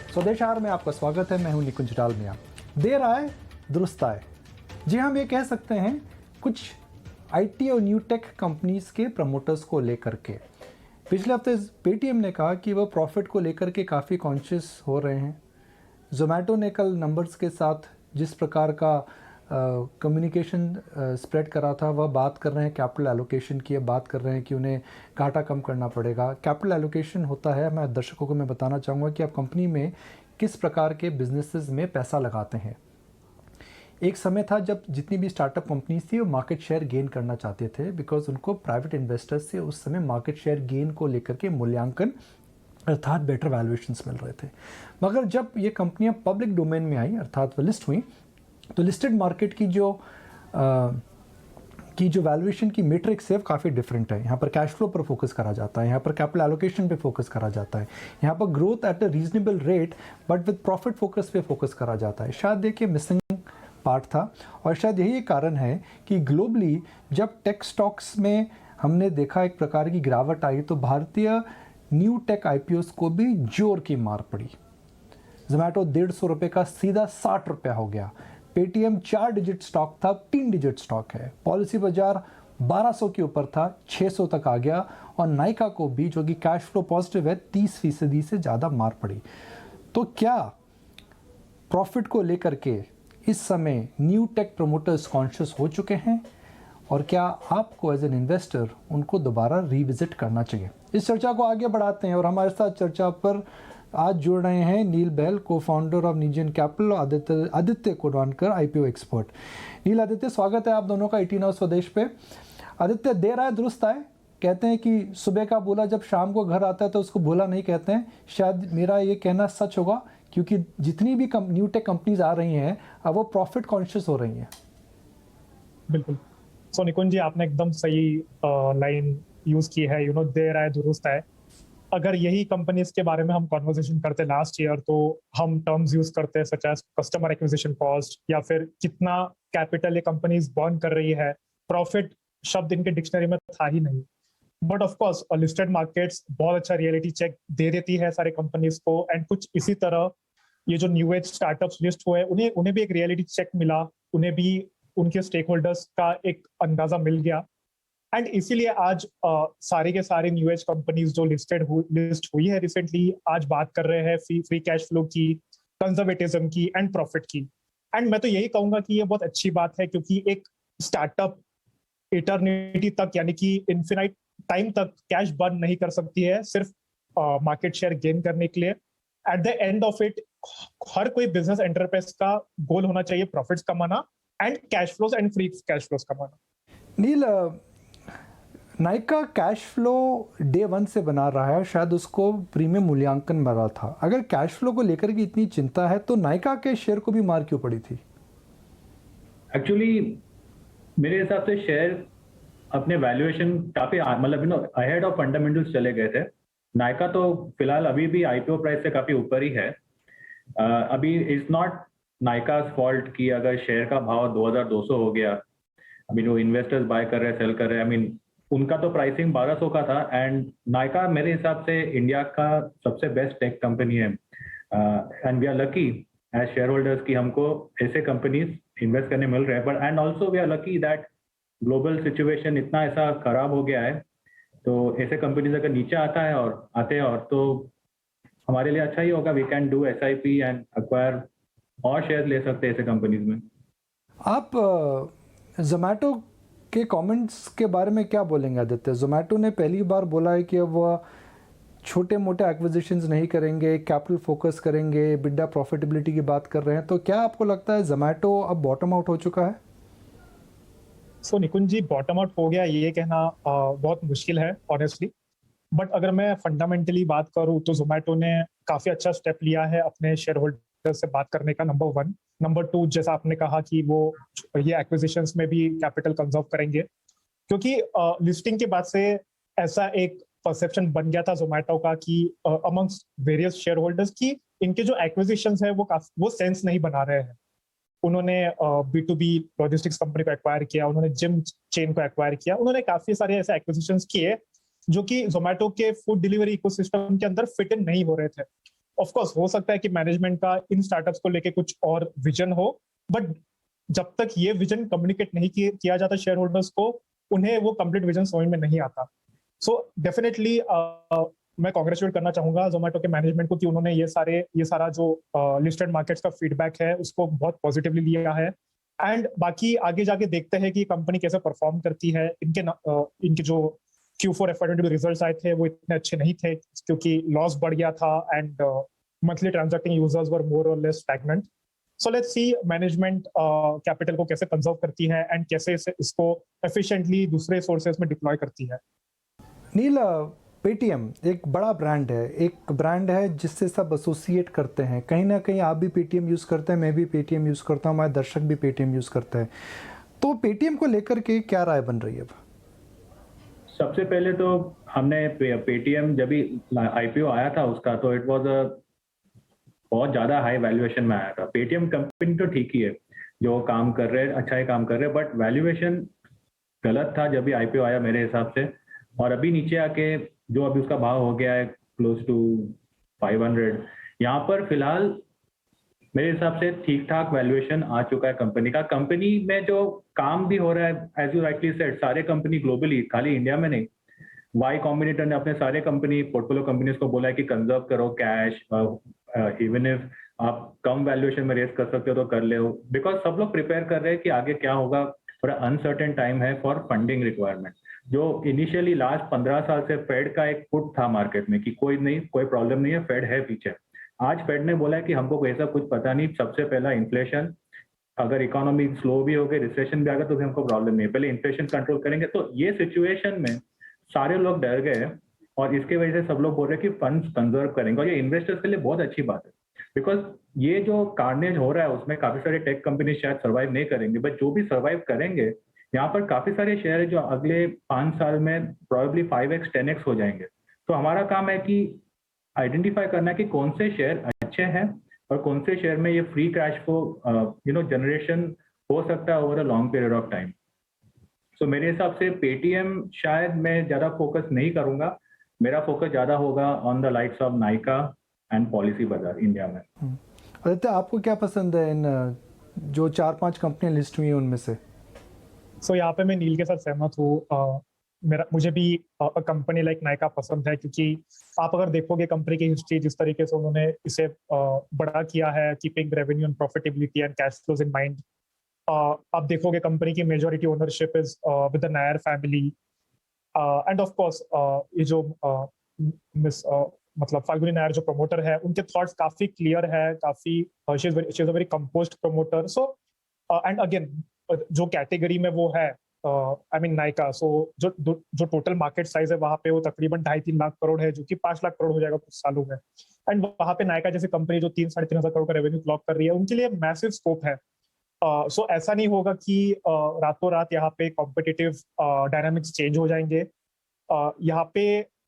स्वदेश आहार में आपका स्वागत है। मैं हूं निकुंज डालमिया। देर आए दुरुस्त आए। जी हम ये कह सकते हैं कुछ आईटी और न्यू टेक कंपनीज के प्रमोटर्स को लेकर के। पिछले हफ्ते पेटीएम ने कहा कि वह प्रॉफिट को लेकर के काफ़ी कॉन्शियस हो रहे हैं। जोमेटो ने कल नंबर्स के साथ जिस प्रकार का कम्युनिकेशन स्प्रेड करा था, वह बात कर रहे हैं कैपिटल एलोकेशन की। बात कर रहे हैं कि उन्हें घाटा कम करना पड़ेगा। कैपिटल एलोकेशन होता है, मैं दर्शकों को मैं बताना चाहूँगा कि आप कंपनी में किस प्रकार के बिजनेसेस में पैसा लगाते हैं। एक समय था जब जितनी भी स्टार्टअप कंपनीज थी वो मार्केट शेयर गेन करना चाहते थे, बिकॉज उनको प्राइवेट इन्वेस्टर्स से उस समय मार्केट शेयर गेन को लेकर के मूल्यांकन अर्थात बेटर वैल्यूएशंस मिल रहे थे। मगर जब ये कंपनियां पब्लिक डोमेन में आई अर्थात वो लिस्ट हुई, तो लिस्टेड मार्केट की जो वैल्यूएशन की मैट्रिक्स है काफ़ी डिफरेंट है। यहाँ पर कैश फ्लो पर फोकस करा जाता है, यहाँ पर कैपिटल एलोकेशन पे फोकस करा जाता है, यहाँ पर growth at a reasonable rate but with profit focus पे फोकस करा जाता है। शायद देखिए मिसिंग पार्ट था, और शायद यही एक कारण है कि ग्लोबली जब टेक स्टॉक्स में हमने देखा एक प्रकार की गिरावट आई, तो भारतीय न्यू टेक आईपीओस को भी जोर की मार पड़ी। जोमेटो 150 रुपये का सीधा 60 रुपया हो गया। पेटीएम 4 डिजिट स्टॉक था, 3 डिजिट स्टॉक है। पॉलिसी बाजार 1200 के ऊपर था, 600 तक आ गया। और नाइका को भी, जो कि कैश फ्लो पॉजिटिव है, 30% से ज़्यादा मार पड़ी। तो क्या प्रॉफिट को लेकर के इस समय न्यू टेक प्रमोटर्स कॉन्शियस हो चुके हैं, और क्या आपको एज एन इन्वेस्टर उनको दोबारा रिविजिट करना चाहिए? इस चर्चा को आगे बढ़ाते हैं, और हमारे साथ चर्चा पर आज जुड़ रहे हैं Neel Bahl, co founder of Negen Capital, Aditya Kodwankar, IPO expert. Neel, Aditya, स्वागत है आप दोनों का 18 आवर्स स्वदेश पे। आदित्य, देर आए दुरुस्त आए। कहते हैं कि सुबह का बोला जब शाम को घर आता है तो उसको भोला नहीं कहते हैं। शायद मेरा ये कहना सच होगा, क्योंकि जितनी भी न्यू टेक कंपनीज आ रही हैं अब वो प्रॉफिट कॉन्शियस हो रही हैं। बिल्कुल। सो निकुंज जी, आपने एकदम सही लाइन यूज की है। देर आए दुरुस्त आए। अगर यही कंपनीज के बारे में हम कॉन्वर्सेशन करते लास्ट ईयर, तो हम टर्म्स यूज करते such as customer acquisition cost, या फिर कितना कैपिटल ये कंपनीज बर्न कर रही है। प्रॉफिट शब्द इनके डिक्शनरी में था ही नहीं। But of course listed markets बहुत अच्छा रियलिटी चेक दे देती है सारे कंपनीज को, एंड कुछ इसी तरह ये जो न्यू एज स्टार्टअप्स लिस्ट हुए उन्हें भी एक रियलिटी चेक मिला, उन्हें भी उनके स्टेक होल्डर्स का एक अंदाजा मिल गया। एंड इसीलिए आज सारे के सारे न्यू एज कंपनीज जो लिस्ट हुई है रिसेंटली, आज बात कर रहे हैं फ्री कैश फ्लो की, कंजर्वेटिज्म की एंड प्रॉफिट की। एंड मैं तो यही कहूंगा कि ये बहुत अच्छी बात है, क्योंकि एक स्टार्टअप इटर्निटी तक, यानी कि इन्फिनाइट टाइम तक कैश बर्न नहीं कर सकती है सिर्फ मार्केट शेयर गेन करने के लिए। At the end of it, हर कोई बिजनेस एंटरप्राइज का गोल होना चाहिए प्रॉफिट्स कमाना and cash flows and free cash flows कमाना। Neel, Nykaa cash flow day 1 से बना रहा है, शायद उसको प्रीमियम मूल्यांकन मिला था। अगर कैश फ्लो को लेकर के इतनी चिंता है तो नाइका के शेयर को भी मार क्यों पड़ी थी? एक्चुअली मेरे हिसाब से शेयर अपने वैल्यूएशन काफी मतलब अहेड ऑफ फंडामेंटल्स चले गए थे। नाइका तो फिलहाल अभी भी आईपीओ प्राइस से काफी ऊपर ही है। अभी इट्स नॉट नाइका's फॉल्ट कि अगर शेयर का भाव 2200 हो गया। जो इन्वेस्टर्स बाय कर रहे हैं, सेल कर रहे हैं, उनका तो प्राइसिंग 1200 का था। एंड नाइका मेरे हिसाब से इंडिया का सबसे बेस्ट टेक कंपनी है, and we are lucky as shareholders कि हमको ऐसे कंपनीज इन्वेस्ट करने मिल रहे हैं। But and also we are lucky that global situation इतना ऐसा खराब हो गया है, तो ऐसे कंपनीज अगर नीचे आते हैं और तो हमारे लिए अच्छा ही होगा। We can do SIP and acquire और शेयर ले सकते हैं ऐसे कंपनीज में। आप जोमेटो के कमेंट्स के बारे में क्या बोलेंगे आदित्य? जोमेटो ने पहली बार बोला है कि अब वह छोटे मोटे एक्विजिशंस नहीं करेंगे, कैपिटल फोकस करेंगे, बिड्डा प्रॉफिटेबिलिटी की बात कर रहे हैं। तो क्या आपको लगता है जोमेटो अब बॉटम आउट हो चुका है? सो निकुंज जी, बॉटम आउट हो गया ये कहना बहुत मुश्किल है ऑनेस्टली। बट अगर मैं फंडामेंटली बात करूं तो जोमेटो ने काफी अच्छा स्टेप लिया है अपने शेयर होल्डर से बात करने का, नंबर 1। नंबर 2, जैसा आपने कहा कि वो ये एक्विजिशंस में भी कैपिटल कंजर्व करेंगे, क्योंकि लिस्टिंग के बाद से ऐसा एक परसेप्शन बन गया था जोमेटो का कि अमंग्स वेरियस शेयर होल्डर्स की इनके जो एक्विजिशंस है वो सेंस नहीं बना रहे हैं। उन्होंने B2B लॉजिस्टिक्स कंपनी को एक्वायर किया, उन्होंने जिम चेन को एक्वायर किया, उन्होंने काफी सारे ऐसे एक्विजिशंस किए जो कि जोमेटो के फूड डिलीवरी इकोसिस्टम के अंदर फिट इन नहीं हो रहे थे। ऑफ कोर्स हो सकता है कि मैनेजमेंट का इन स्टार्टअप्स को लेके कुछ और विजन हो, बट जब तक ये विजन कम्युनिकेट नहीं किया जाता शेयर होल्डर्स को, उन्हें वो कंप्लीट विजन समझ में नहीं आता। सो डेफिनेटली मैं कांग्रेचुलेट करना चाहूंगा जोमेटो के मैनेजमेंट को कि उन्होंने ये सारा जो लिस्टेड मार्केट्स का फीडबैक है उसको बहुत पॉजिटिवली लिया है। एंड बाकी आगे जाके देखते हैं कि कंपनी कैसे परफॉर्म करती है। इनके जो Q4 FY22 रिजल्ट्स आए थे वो इतने अच्छे नहीं थे क्योंकि लॉस बढ़ गया था एंड मंथली ट्रांजैक्टिंग यूजर्स वर मोर और less stagnant. So let's see management capital को कैसे कंजर्व करती है एंड कैसे इसको एफिशिएंटली दूसरे सोर्सेज में डिप्लॉय करती है। नील, पेटीएम एक बड़ा ब्रांड है, एक ब्रांड है जिससे सब एसोसिएट करते हैं। कहीं ना कहीं आप भी पेटीएम यूज़ करते हैं, मैं भी पेटीएम यूज़ करता हूँ, हमारे दर्शक भी पेटीएम यूज़ करते हैं। तो पेटीएम को लेकर के क्या राय बन रही है अब? सबसे पहले तो हमने पेटीएम जब भी आईपीओ आया था उसका, तो इट वाज अ बहुत ज्यादा हाई वैल्यूएशन में आया था। पेटीएम कंपनी तो ठीक ही है, जो काम कर रहे हैं अच्छा ही काम कर रहे हैं, बट वैल्यूएशन गलत था जब भी आईपीओ आया मेरे हिसाब से। और अभी नीचे आके जो अभी उसका भाव हो गया है क्लोज टू 500, यहाँ पर फिलहाल मेरे हिसाब से ठीक ठाक वैल्यूएशन आ चुका है कंपनी का। कंपनी में जो काम भी हो रहा है, एज यू राइटली सेड, सारे कंपनी ग्लोबली, खाली इंडिया में नहीं, वाई कॉम्बिनेटर ने अपने सारे कंपनी पोर्टफोलियो कंपनीज को बोला है कि कंजर्व करो कैश, इवन इफ आप कम वैल्यूएशन में रेस कर सकते हो तो कर ले, बिकॉज सब लोग प्रिपेयर कर रहे हैं कि आगे क्या होगा। थोड़ा अनसर्टेन टाइम है फॉर फंडिंग रिक्वायरमेंट। जो इनिशियली लास्ट 15 साल से फेड का एक पुट था मार्केट में कि कोई नहीं, कोई प्रॉब्लम नहीं है, फेड है पीछे। आज फेड ने बोला है कि हमको ऐसा कुछ पता नहीं, सबसे पहला इन्फ्लेशन, अगर इकोनॉमी स्लो भी हो गई, रिसेशन भी आ गया तो भी हमको प्रॉब्लम नहीं है, पहले इन्फ्लेशन कंट्रोल करेंगे। तो ये सिचुएशन में सारे लोग डर गए और इसके वजह से सब लोग बोल रहे हैं कि फंड्स कंजर्व करेंगे, और ये इन्वेस्टर्स के लिए बहुत अच्छी बात है। बिकॉज ये जो कार्नेज हो रहा है उसमें काफी सारे टेक कंपनी शायद सर्वाइव नहीं करेंगे, बट जो भी सर्वाइव करेंगे, यहाँ पर काफी सारे शेयर है जो अगले 5 साल में प्रोबेबली 5x 10x हो जाएंगे। तो हमारा काम है कि आइडेंटिफाई करना कि कौन से शेयर अच्छे हैं और कौन से शेयर में ये फ्री कैश फ्लो जनरेशन हो सकता है over a long period of time. So मेरे हिसाब से पेटीएम शायद मैं ज्यादा फोकस नहीं करूंगा, मेरा फोकस ज्यादा होगा on the likes of Nykaa and policy बाजार इंडिया में। आदित्य, आपको क्या पसंद है इन जो 4-5 कंपनियां लिस्ट हुई हैं उनमें से? सो यहाँ पे मैं नील के साथ सहमत हूँ। मुझे भी कंपनी लाइक नाइका पसंद है क्योंकि आप अगर देखोगे कंपनी की हिस्ट्री, जिस तरीके से उन्होंने इसे बड़ा किया है, keeping revenue and profitability and cash flows in mind. आप देखोगे कंपनी की majority ownership is with the Nair family and of course ये जो मिस मतलब फाल्गुनी नायर जो प्रमोटर है, उनके थॉट्स काफी क्लियर है, काफी she is a very composed promoter. So and again जो कैटेगरी में वो है, आई मीन नाइका, सो जो टोटल मार्केट साइज है वहां पे वो तकरीबन 2.5-3 लाख करोड़ है, जो कि 5 लाख करोड़ हो जाएगा कुछ सालों में। एंड वहां पे नाइका जैसी कंपनी जो 3-3.5 हजार करोड़ का रेवेन्यू क्लॉक कर रही है, उनके लिए मैसिव स्कोप है। सो ऐसा नहीं होगा कि रातों रात यहाँ पे कॉम्पिटिटिव डायनामिक्स चेंज हो जाएंगे। यहाँ पे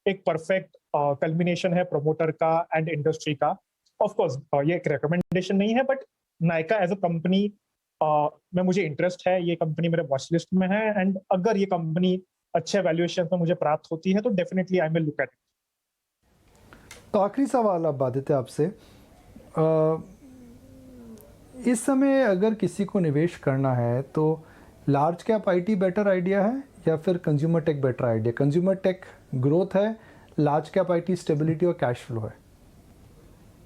एक परफेक्ट कल्मिनेशन है प्रमोटर का एंड इंडस्ट्री का। ऑफ कोर्स ये एक रिकमेंडेशन नहीं है, but Nykaa as a company में मुझे इंटरेस्ट है, ये कंपनी मेरे वॉच लिस्ट में है, एंड अगर ये कंपनी अच्छे वैल्यूएशन में मुझे प्राप्त होती है तो definitely I will look at it. तो आखिरी सवाल अब आदित्य आपसे, इस समय अगर किसी को निवेश करना है तो large cap IT better idea है या फिर consumer tech better idea? Consumer tech growth है, लार्ज कैप आईटी स्टेबिलिटी और कैश फ्लो है।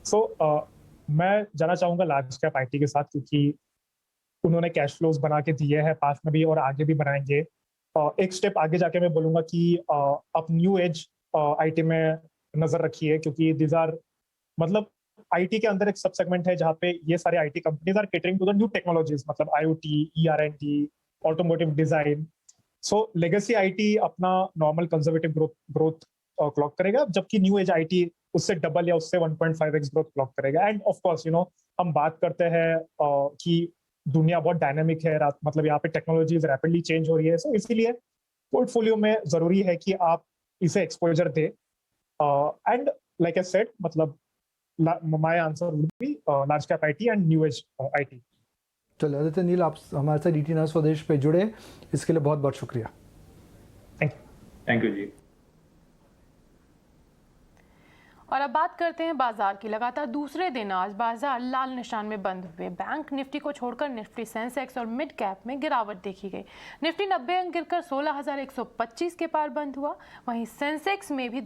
सो मैं जाना चाहूंगा लार्ज कैप आईटी के साथ, क्योंकि उन्होंने कैश फ्लोज बना के दिए हैं पास में भी और आगे भी बनाएंगे। एक स्टेप आगे जाके मैं बोलूंगा कि आप न्यू एज आईटी में नजर रखिए, क्योंकि दिस आर मतलब आईटी के अंदर एक सब सेगमेंट है जहाँ पे ये सारे IT companies are catering to the new technologies, मतलब IoT, ER and D, automotive design. So legacy IT अपना नॉर्मल कंजर्वेटिव ग्रोथ क्लॉक करेगा, जबकि न्यू एज आईटी उससे डबल या उससे 1.5x ग्रोथ क्लॉक करेगा। एंड ऑफ कोर्स हम बात करते हैं कि दुनिया बहुत डायनामिक है, मतलब यहाँ पे टेक्नोलॉजीज रैपिडली चेंज हो रही है। सो इसीलिए पोर्टफोलियो में जरूरी है कि आप इसे एक्सपोजर दे। एंड लाइक आई सेड, मतलब my answer would be large cap IT and new age IT. चलो आदित्य, नील, आप हमारे साथ डीटी न्यूज़ स्वदेश पे जुड़े, इसके लिए बहुत बहुत शुक्रिया। Thank you. थैंक यू जी। और अब बात करते हैं बाजार की। लगातार दूसरे दिन आज बाजार लाल निशान में बंद हुए। बैंक निफ्टी को छोड़कर निफ्टी, सेंसेक्स और मिड कैप में गिरावट देखी गई। निफ्टी 90 अंक गिरकर 16,125 के पार बंद हुआ। वहीं सेंसेक्स में भी